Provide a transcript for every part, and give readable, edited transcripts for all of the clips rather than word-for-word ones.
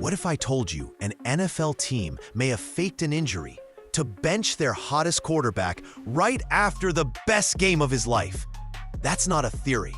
What if I told you an NFL team may have faked an injury to bench their hottest quarterback right after the best game of his life? That's not a theory.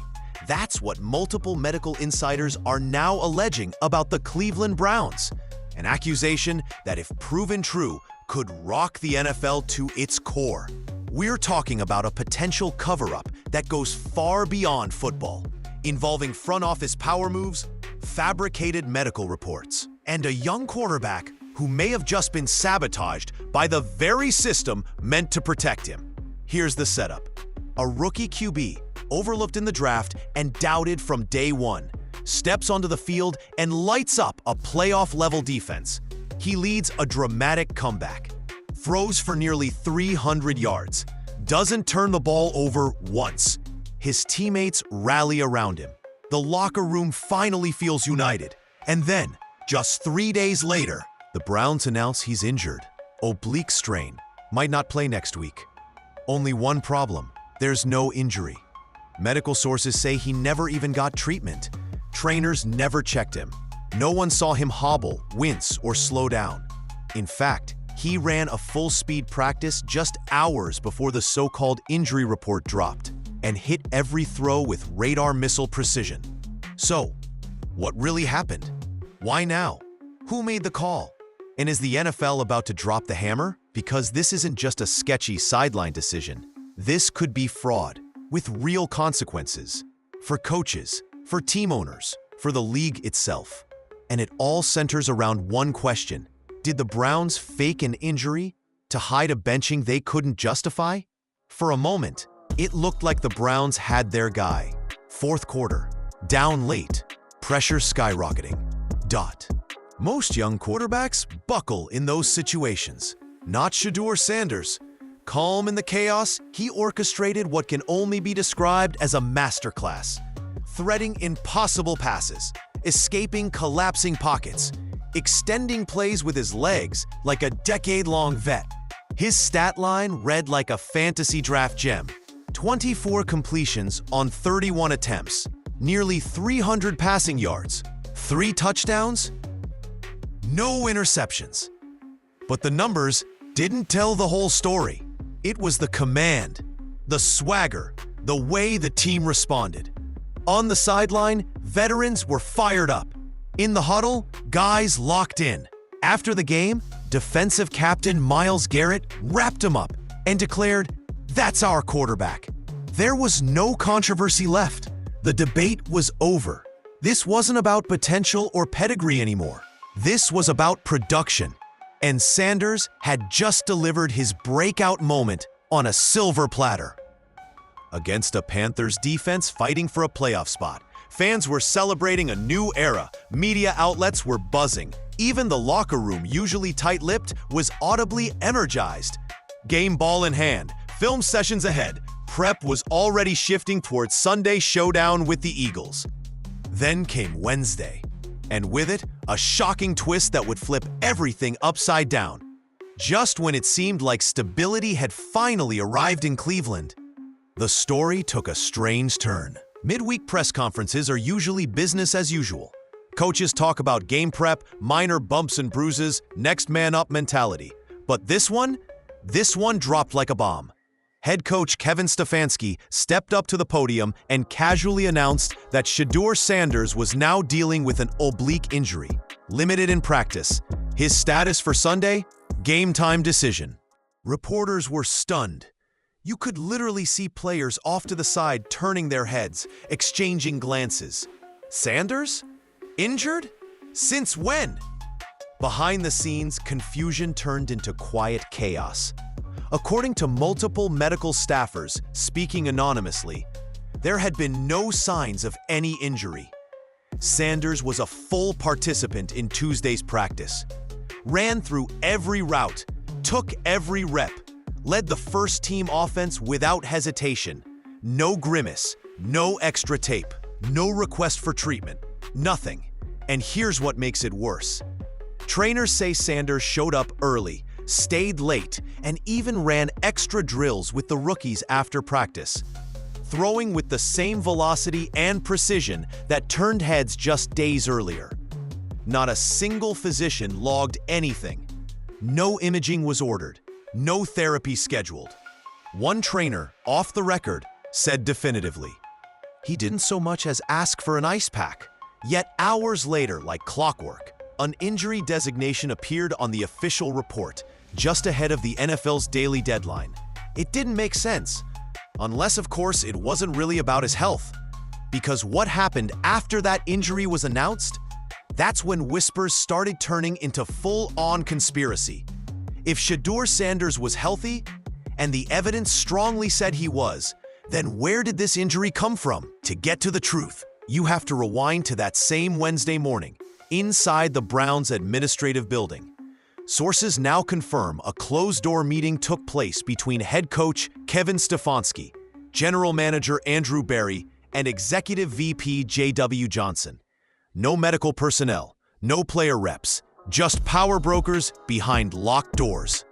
That's what multiple medical insiders are now alleging about the Cleveland Browns. An accusation that, if proven true, could rock the NFL to its core. We're talking about a potential cover-up that goes far beyond football, involving front office power moves, fabricated medical reports, and a young quarterback who may have just been sabotaged by the very system meant to protect him. Here's the setup. A rookie QB, overlooked in the draft and doubted from day one, steps onto the field and lights up a playoff-level defense. He leads a dramatic comeback, throws for nearly 300 yards, doesn't turn the ball over once. His teammates rally around him. The locker room finally feels united. And then, just 3 days later, the Browns announce he's injured. Oblique strain. Might not play next week. Only one problem. There's no injury. Medical sources say he never even got treatment. Trainers never checked him. No one saw him hobble, wince, or slow down. In fact, he ran a full-speed practice just hours before the so-called injury report dropped and hit every throw with radar missile precision. So, what really happened? Why now? Who made the call? And is the NFL about to drop the hammer? Because this isn't just a sketchy sideline decision. This could be fraud, with real consequences. For coaches, for team owners, for the league itself. And it all centers around one question. Did the Browns fake an injury to hide a benching they couldn't justify? For a moment, it looked like the Browns had their guy. Fourth quarter, down late, pressure skyrocketing. Most young quarterbacks buckle in those situations. Not Shedeur Sanders. Calm in the chaos, he orchestrated what can only be described as a masterclass. Threading impossible passes, escaping collapsing pockets, extending plays with his legs like a decade-long vet. His stat line read like a fantasy draft gem. 24 completions on 31 attempts, nearly 300 passing yards, 3 touchdowns, no interceptions. But the numbers didn't tell the whole story. It was the command, the swagger, the way the team responded. On the sideline, veterans were fired up. In the huddle, guys locked in. After the game, defensive captain Myles Garrett wrapped him up and declared, "That's our quarterback." There was no controversy left. The debate was over. This wasn't about potential or pedigree anymore. This was about production. And Sanders had just delivered his breakout moment on a silver platter. Against a Panthers defense fighting for a playoff spot, fans were celebrating a new era. Media outlets were buzzing. Even the locker room, usually tight-lipped, was audibly energized. Game ball in hand, film sessions ahead, prep was already shifting towards Sunday showdown with the Eagles. Then came Wednesday, and with it, a shocking twist that would flip everything upside down. Just when it seemed like stability had finally arrived in Cleveland, the story took a strange turn. Midweek press conferences are usually business as usual. Coaches talk about game prep, minor bumps and bruises, next man up mentality. But this one dropped like a bomb. Head coach Kevin Stefanski stepped up to the podium and casually announced that Shedeur Sanders was now dealing with an oblique injury, limited in practice. His status for Sunday? Game time decision. Reporters were stunned. You could literally see players off to the side turning their heads, exchanging glances. Sanders? Injured? Since when? Behind the scenes, confusion turned into quiet chaos. According to multiple medical staffers speaking anonymously, there had been no signs of any injury. Sanders was a full participant in Tuesday's practice, ran through every route, took every rep, led the first-team offense without hesitation. No grimace, no extra tape, no request for treatment, nothing. And here's what makes it worse. Trainers say Sanders showed up early, stayed late, and even ran extra drills with the rookies after practice, throwing with the same velocity and precision that turned heads just days earlier. Not a single physician logged anything. No imaging was ordered. No therapy scheduled. One trainer, off the record, said definitively, he didn't so much as ask for an ice pack. Yet hours later, like clockwork, an injury designation appeared on the official report, just ahead of the NFL's daily deadline. It didn't make sense, unless of course it wasn't really about his health. Because what happened after that injury was announced? That's when whispers started turning into full-on conspiracy. If Shedeur Sanders was healthy, and the evidence strongly said he was, then where did this injury come from? To get to the truth, you have to rewind to that same Wednesday morning, inside the Browns' administrative building. Sources now confirm a closed-door meeting took place between head coach Kevin Stefanski, general manager Andrew Berry, and executive VP J.W. Johnson. No medical personnel, no player reps, just power brokers behind locked doors.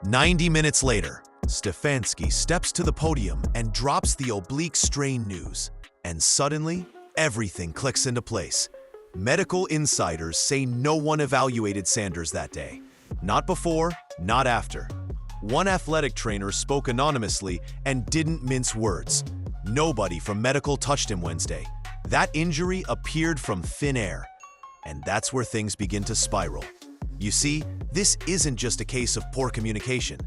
90 minutes later, Stefanski steps to the podium and drops the Oblique strain news. And suddenly, everything clicks into place. Medical insiders say no one evaluated Sanders that day. Not before, not after. One athletic trainer spoke anonymously and didn't mince words. Nobody from medical touched him Wednesday. That injury appeared from thin air. And that's where things begin to spiral. You see, this isn't just a case of poor communication.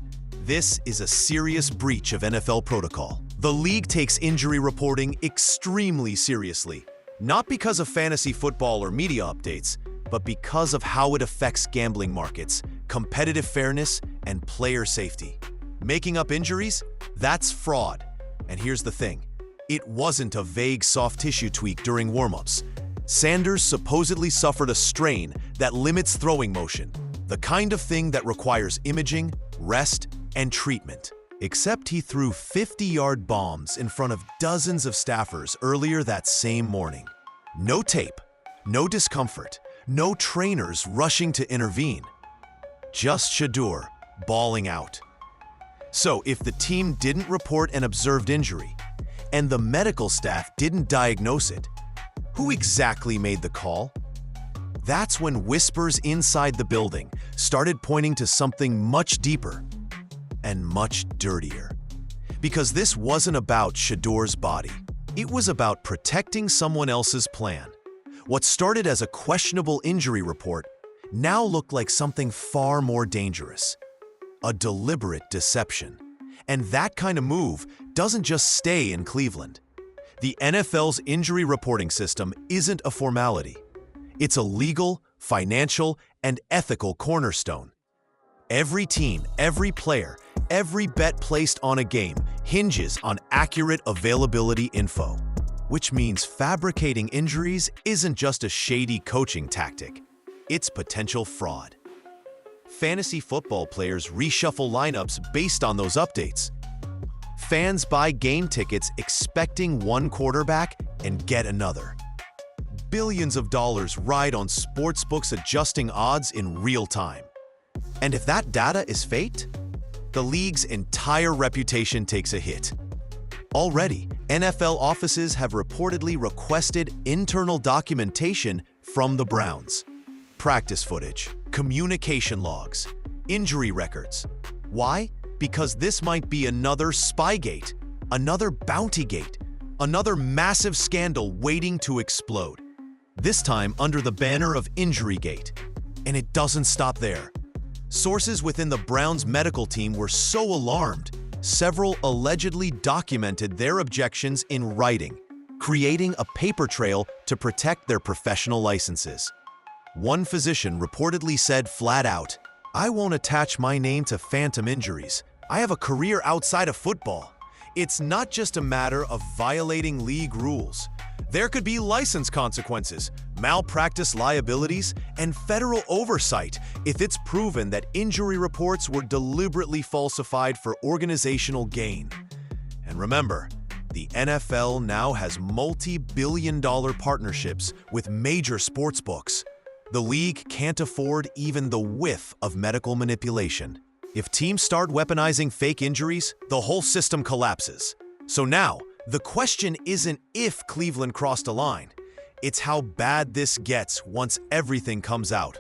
This is a serious breach of NFL protocol. The league takes injury reporting extremely seriously, not because of fantasy football or media updates, but because of how it affects gambling markets, competitive fairness, and player safety. Making up injuries? That's fraud. And here's the thing. It wasn't a vague soft tissue tweak during warm-ups. Sanders supposedly suffered a strain that limits throwing motion, the kind of thing that requires imaging, rest, and treatment. Except he threw 50-yard bombs in front of dozens of staffers earlier that same morning. No tape, no discomfort, no trainers rushing to intervene. Just Shedeur bawling out. So if the team didn't report an observed injury, and the medical staff didn't diagnose it, who exactly made the call? That's when whispers inside the building started pointing to something much deeper and much dirtier. Because this wasn't about Shedeur's body. It was about protecting someone else's plan. What started as a questionable injury report now looked like something far more dangerous. A deliberate deception. And that kind of move doesn't just stay in Cleveland. The NFL's injury reporting system isn't a formality. It's a legal, financial, and ethical cornerstone. Every team, every player, every bet placed on a game hinges on accurate availability info, which means fabricating injuries isn't just a shady coaching tactic. It's potential fraud. Fantasy football players reshuffle lineups based on those updates. Fans buy game tickets expecting one quarterback and get another. Billions of dollars ride on sportsbooks adjusting odds in real time. And if that data is faked, the league's entire reputation takes a hit. Already, NFL offices have reportedly requested internal documentation from the Browns. Practice footage, communication logs, injury records. Why? Because this might be another Spygate, another Bountygate, another massive scandal waiting to explode. This time under the banner of Injurygate. And it doesn't stop there. Sources within the Browns medical team were so alarmed, several allegedly documented their objections in writing, creating a paper trail to protect their professional licenses. One physician reportedly said flat out, "I won't attach my name to phantom injuries. I have a career outside of football. It's not just a matter of violating league rules. There could be license consequences, malpractice liabilities, and federal oversight if it's proven that injury reports were deliberately falsified for organizational gain." And remember, the NFL now has multi-billion-dollar partnerships with major sportsbooks. The league can't afford even the whiff of medical manipulation. If teams start weaponizing fake injuries, the whole system collapses. So now, the question isn't if Cleveland crossed a line. It's how bad this gets once everything comes out.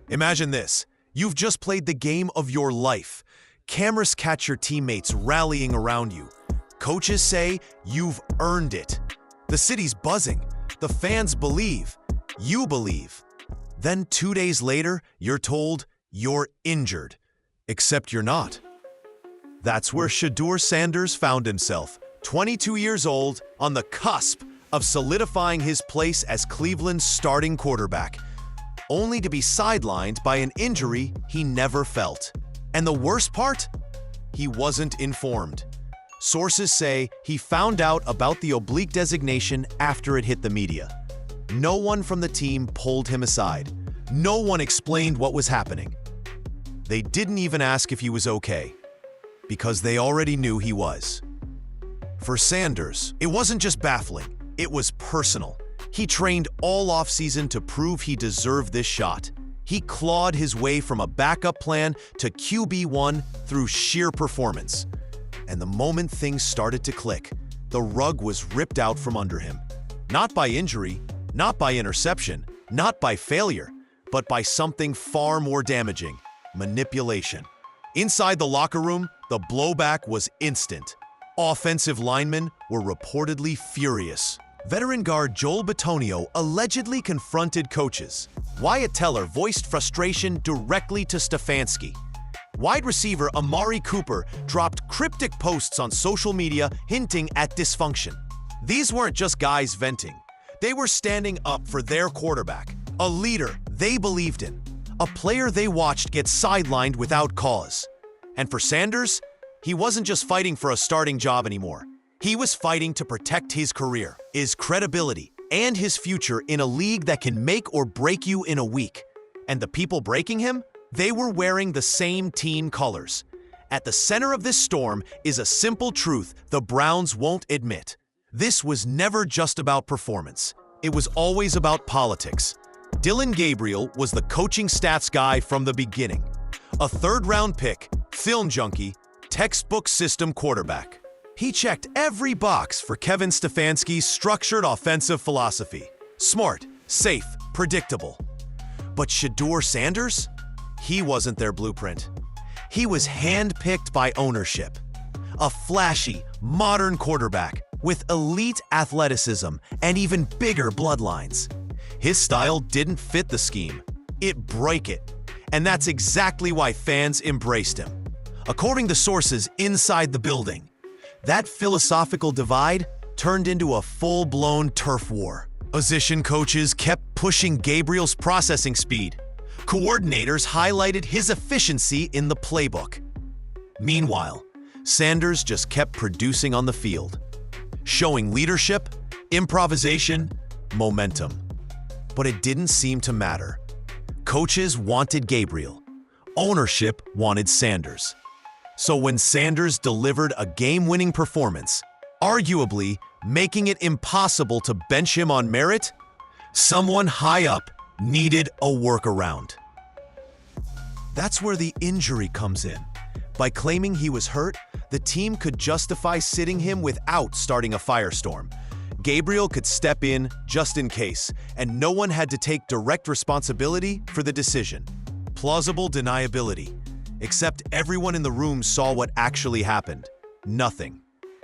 Imagine this. You've just played the game of your life. Cameras catch your teammates rallying around you. Coaches say you've earned it. The city's buzzing. The fans believe. You believe. Then 2 days later, you're told you're injured. Except you're not. That's where Shedeur Sanders found himself, 22 years old, on the cusp of solidifying his place as Cleveland's starting quarterback, only to be sidelined by an injury he never felt. And the worst part? He wasn't informed. Sources say he found out about the oblique designation after it hit the media. No one from the team pulled him aside. No one explained what was happening. They didn't even ask if he was okay, because they already knew he was. For Sanders, it wasn't just baffling, it was personal. He trained all offseason to prove he deserved this shot. He clawed his way from a backup plan to QB1 through sheer performance. And the moment things started to click, the rug was ripped out from under him. Not by injury, not by interception, not by failure, but by something far more damaging: manipulation. Inside the locker room, the blowback was instant. Offensive linemen were reportedly furious. Veteran guard Joel Bitonio allegedly confronted coaches. Wyatt Teller voiced frustration directly to Stefanski. Wide receiver Amari Cooper dropped cryptic posts on social media hinting at dysfunction. These weren't just guys venting. They were standing up for their quarterback, a leader they believed in, a player they watched get sidelined without cause. And for Sanders, he wasn't just fighting for a starting job anymore. He was fighting to protect his career, his credibility, and his future in a league that can make or break you in a week. And the people breaking him? They were wearing the same team colors. At the center of this storm is a simple truth the Browns won't admit. This was never just about performance. It was always about politics. Dillon Gabriel was the coaching stats guy from the beginning. A third-round pick, film junkie, textbook system quarterback. He checked every box for Kevin Stefanski's structured offensive philosophy. Smart, safe, predictable. But Shedeur Sanders? He wasn't their blueprint. He was handpicked by ownership. A flashy, modern quarterback with elite athleticism and even bigger bloodlines. His style didn't fit the scheme. It broke it. And that's exactly why fans embraced him. According to sources inside the building, that philosophical divide turned into a full-blown turf war. Position coaches kept pushing Gabriel's processing speed. Coordinators highlighted his efficiency in the playbook. Meanwhile, Sanders just kept producing on the field, showing leadership, improvisation, momentum. But it didn't seem to matter. Coaches wanted Gabriel. Ownership wanted Sanders. So when Sanders delivered a game-winning performance, arguably making it impossible to bench him on merit, someone high up needed a workaround. That's where the injury comes in. By claiming he was hurt, the team could justify sitting him without starting a firestorm. Gabriel could step in just in case, and no one had to take direct responsibility for the decision. Plausible deniability. Except everyone in the room saw what actually happened. Nothing.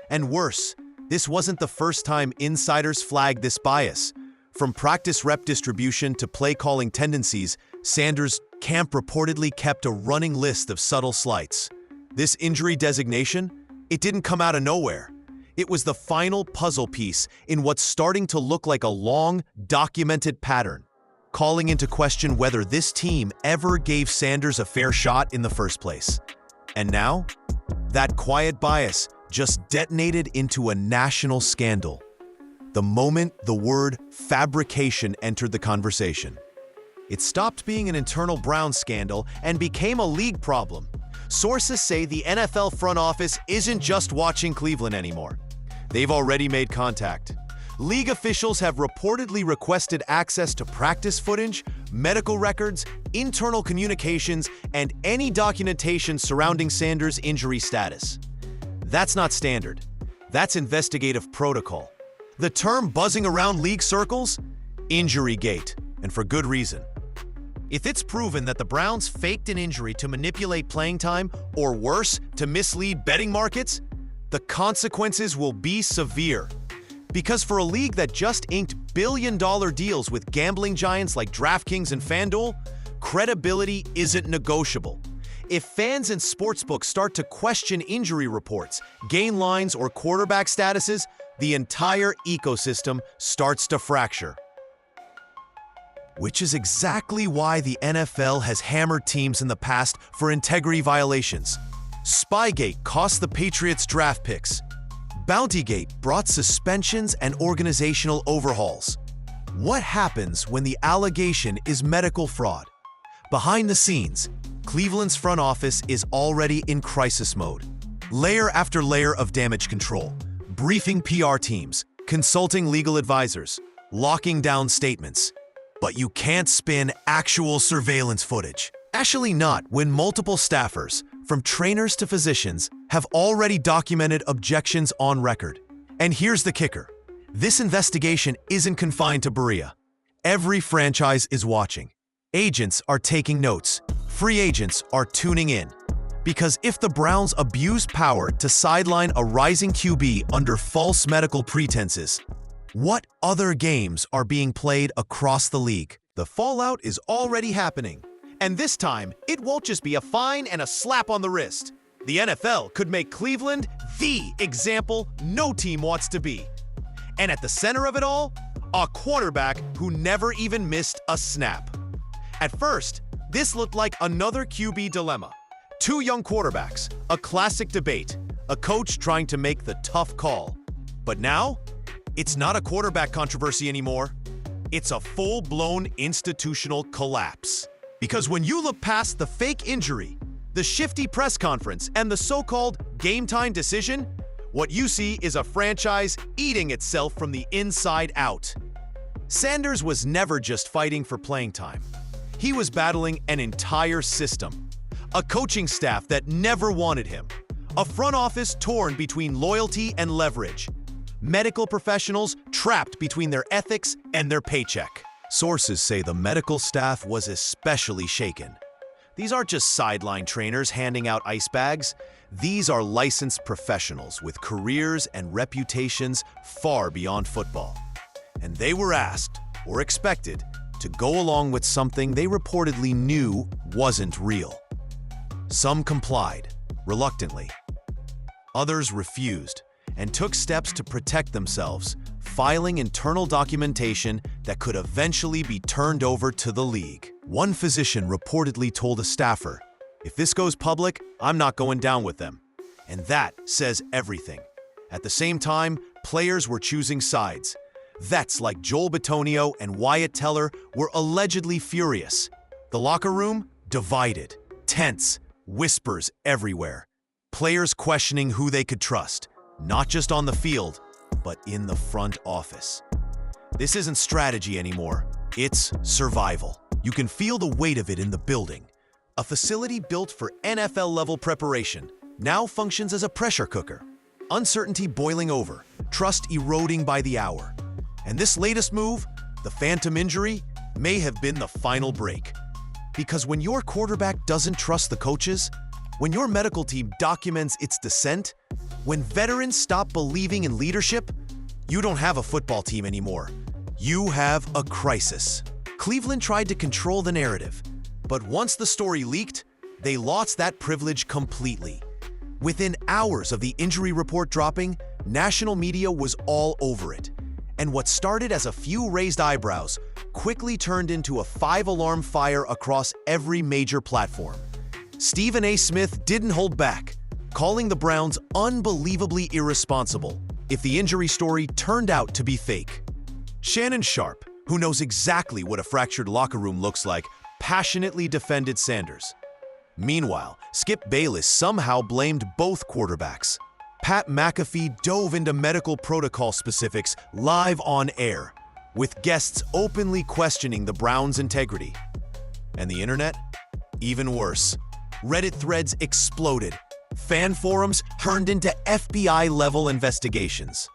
And worse, this wasn't the first time insiders flagged this bias. From practice rep distribution to play-calling tendencies, Sanders' camp reportedly kept a running list of subtle slights. This injury designation, it didn't come out of nowhere. It was the final puzzle piece in what's starting to look like a long, documented pattern, calling into question whether this team ever gave Sanders a fair shot in the first place. And now, that quiet bias just detonated into a national scandal. The moment the word fabrication entered the conversation, it stopped being an internal Browns scandal and became a league problem. Sources say the NFL front office isn't just watching Cleveland anymore. They've already made contact. League officials have reportedly requested access to practice footage, medical records, internal communications, and any documentation surrounding Sanders' injury status. That's not standard. That's investigative protocol. The term buzzing around league circles? Injury-gate, and for good reason. If it's proven that the Browns faked an injury to manipulate playing time, or worse, to mislead betting markets, the consequences will be severe. Because for a league that just inked billion-dollar deals with gambling giants like DraftKings and FanDuel, credibility isn't negotiable. If fans and sportsbooks start to question injury reports, gain lines, or quarterback statuses, the entire ecosystem starts to fracture. Which is exactly why the NFL has hammered teams in the past for integrity violations. Spygate cost the Patriots draft picks. Bountygate brought suspensions and organizational overhauls. What happens when the allegation is medical fraud? Behind the scenes, Cleveland's front office is already in crisis mode. Layer after layer of damage control, briefing PR teams, consulting legal advisors, locking down statements. But you can't spin actual surveillance footage. Actually not when multiple staffers, from trainers to physicians, have already documented objections on record. And here's the kicker. This investigation isn't confined to Berea. Every franchise is watching. Agents are taking notes. Free agents are tuning in. Because if the Browns abuse power to sideline a rising QB under false medical pretenses, what other games are being played across the league? The fallout is already happening. And this time, it won't just be a fine and a slap on the wrist. The NFL could make Cleveland the example no team wants to be. And at the center of it all, a quarterback who never even missed a snap. At first, this looked like another QB dilemma. Two young quarterbacks, a classic debate, a coach trying to make the tough call. But now, it's not a quarterback controversy anymore. It's a full-blown institutional collapse. Because when you look past the fake injury, the shifty press conference, and the so-called game-time decision, what you see is a franchise eating itself from the inside out. Sanders was never just fighting for playing time. He was battling an entire system. A coaching staff that never wanted him. A front office torn between loyalty and leverage. Medical professionals trapped between their ethics and their paycheck. Sources say the medical staff was especially shaken. These aren't just sideline trainers handing out ice bags. These are licensed professionals with careers and reputations far beyond football. And they were asked, or expected, to go along with something they reportedly knew wasn't real. Some complied, reluctantly. Others refused and took steps to protect themselves, filing internal documentation that could eventually be turned over to the league. One physician reportedly told a staffer, "If this goes public, I'm not going down with them." And that says everything. At the same time, players were choosing sides. Vets like Joel Bitonio and Wyatt Teller were allegedly furious. The locker room, divided, tense, whispers everywhere. Players questioning who they could trust, not just on the field, but in the front office. This isn't strategy anymore, it's survival. You can feel the weight of it in the building. A facility built for NFL-level preparation now functions as a pressure cooker. Uncertainty boiling over, trust eroding by the hour. And this latest move, the phantom injury, may have been the final break. Because when your quarterback doesn't trust the coaches, when your medical team documents its dissent, when veterans stop believing in leadership, you don't have a football team anymore. You have a crisis. Cleveland tried to control the narrative, but once the story leaked, they lost that privilege completely. Within hours of the injury report dropping, national media was all over it. And what started as a few raised eyebrows quickly turned into a 5-alarm fire across every major platform. Stephen A. Smith didn't hold back, calling the Browns unbelievably irresponsible if the injury story turned out to be fake. Shannon Sharpe, who knows exactly what a fractured locker room looks like, passionately defended Sanders. Meanwhile, Skip Bayless somehow blamed both quarterbacks. Pat McAfee dove into medical protocol specifics live on air, with guests openly questioning the Browns' integrity. And the internet? Even worse. Reddit threads exploded. Fan forums turned into FBI-level investigations.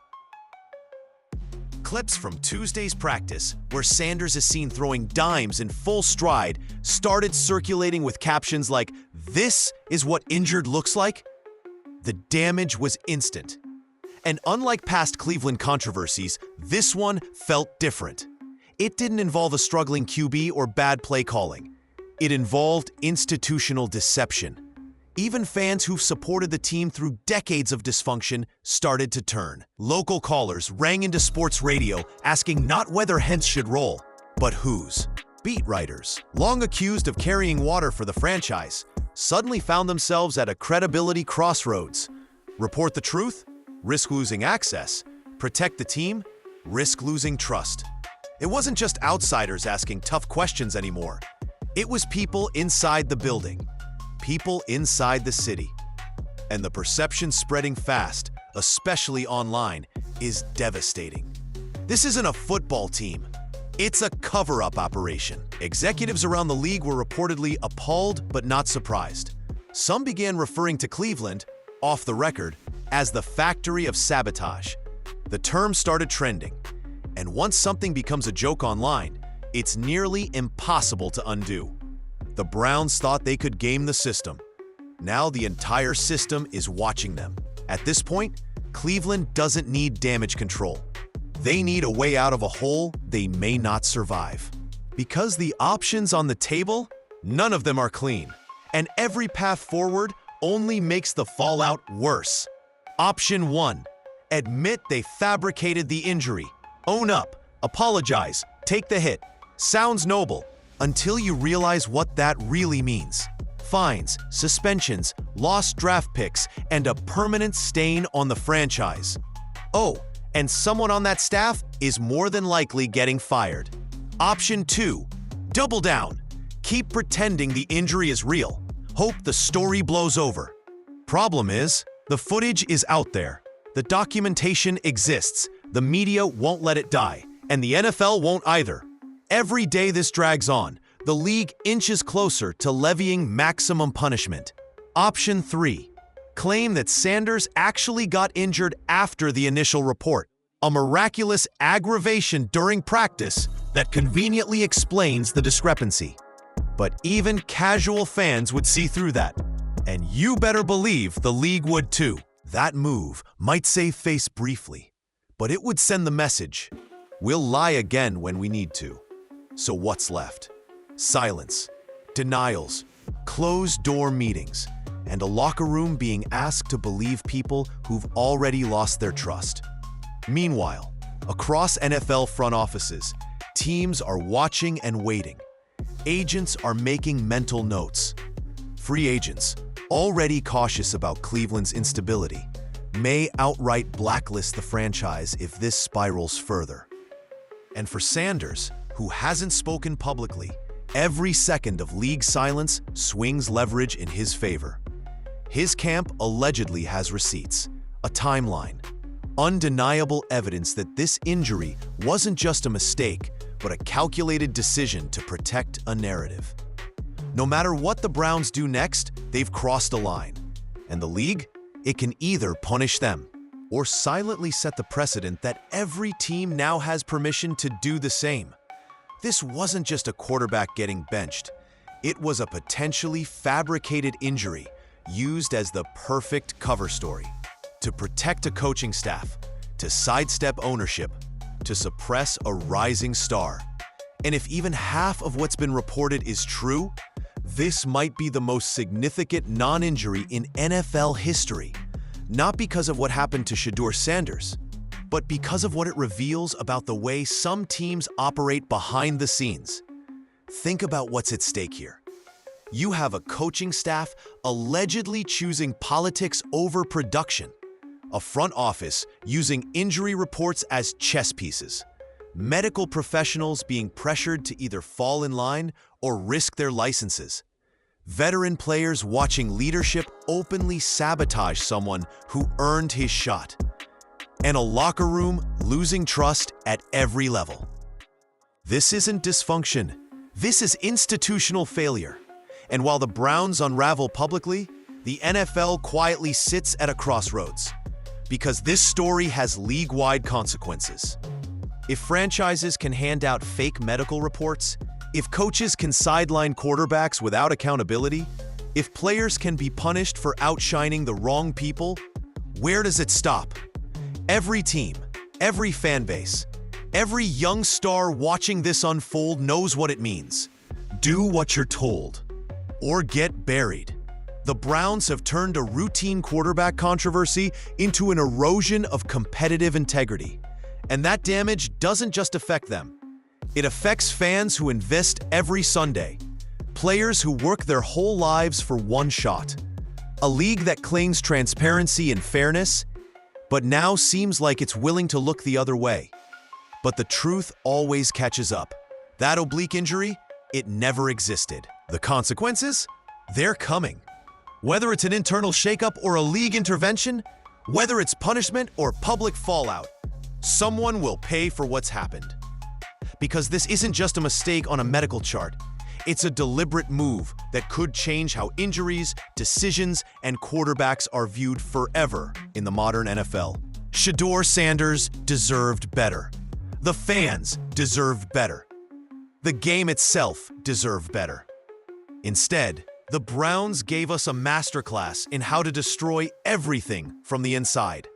Clips from Tuesday's practice, where Sanders is seen throwing dimes in full stride, started circulating with captions like, "This is what injured looks like." The damage was instant. And unlike past Cleveland controversies, this one felt different. It didn't involve a struggling QB or bad play calling. It involved institutional deception. Even fans who've supported the team through decades of dysfunction started to turn. Local callers rang into sports radio asking not whether Hentz should roll, but whose. Beat writers, long accused of carrying water for the franchise, suddenly found themselves at a credibility crossroads. Report the truth? Risk losing access. Protect the team? Risk losing trust. It wasn't just outsiders asking tough questions anymore. It was people inside the building. People inside the city. And the perception spreading fast, especially online, is devastating. This isn't a football team. It's a cover-up operation. Executives around the league were reportedly appalled but not surprised. Some began referring to Cleveland, off the record, as the factory of sabotage. The term started trending. And once something becomes a joke online, it's nearly impossible to undo. The Browns thought they could game the system. Now the entire system is watching them. At this point, Cleveland doesn't need damage control. They need a way out of a hole they may not survive. Because the options on the table, none of them are clean. And every path forward only makes the fallout worse. Option 1. Admit they fabricated the injury. Own up, apologize, take the hit. Sounds noble, until you realize what that really means. Fines, suspensions, lost draft picks, and a permanent stain on the franchise. Oh, and someone on that staff is more than likely getting fired. Option 2. Double down. Keep pretending the injury is real. Hope the story blows over. Problem is, the footage is out there. The documentation exists. The media won't let it die, and the NFL won't either. Every day this drags on, the league inches closer to levying maximum punishment. Option 3. Claim that Sanders actually got injured after the initial report. A miraculous aggravation during practice that conveniently explains the discrepancy. But even casual fans would see through that. And you better believe the league would too. That move might save face briefly, but it would send the message, we'll lie again when we need to. So what's left? Silence, denials, closed-door meetings, and a locker room being asked to believe people who've already lost their trust. Meanwhile, across NFL front offices, teams are watching and waiting. Agents are making mental notes. Free agents, already cautious about Cleveland's instability, may outright blacklist the franchise if this spirals further. And for Sanders, who hasn't spoken publicly, every second of league silence swings leverage in his favor. His camp allegedly has receipts, a timeline, undeniable evidence that this injury wasn't just a mistake, but a calculated decision to protect a narrative. No matter what the Browns do next, they've crossed a line. And the league, it can either punish them or silently set the precedent that every team now has permission to do the same. This wasn't just a quarterback getting benched. It was a potentially fabricated injury used as the perfect cover story to protect a coaching staff, to sidestep ownership, to suppress a rising star. And if even half of what's been reported is true, this might be the most significant non-injury in NFL history, not because of what happened to Shedeur Sanders, but because of what it reveals about the way some teams operate behind the scenes. Think about what's at stake here. You have a coaching staff allegedly choosing politics over production, a front office using injury reports as chess pieces, medical professionals being pressured to either fall in line or risk their licenses, veteran players watching leadership openly sabotage someone who earned his shot, and a locker room losing trust at every level. This isn't dysfunction. This is institutional failure. And while the Browns unravel publicly, the NFL quietly sits at a crossroads, because this story has league-wide consequences. If franchises can hand out fake medical reports, if coaches can sideline quarterbacks without accountability, if players can be punished for outshining the wrong people, where does it stop? Every team, every fan base, every young star watching this unfold knows what it means. Do what you're told, or get buried. The Browns have turned a routine quarterback controversy into an erosion of competitive integrity. And that damage doesn't just affect them. It affects fans who invest every Sunday, players who work their whole lives for one shot, a league that clings transparency and fairness, but now seems like it's willing to look the other way. But the truth always catches up. That oblique injury, it never existed. The consequences? They're coming. Whether it's an internal shakeup or a league intervention, whether it's punishment or public fallout, someone will pay for what's happened. Because this isn't just a mistake on a medical chart. It's a deliberate move that could change how injuries, decisions, and quarterbacks are viewed forever in the modern NFL. Shedeur Sanders deserved better. The fans deserved better. The game itself deserved better. Instead, the Browns gave us a masterclass in how to destroy everything from the inside.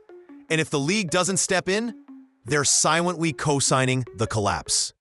And if the league doesn't step in, they're silently co-signing the collapse.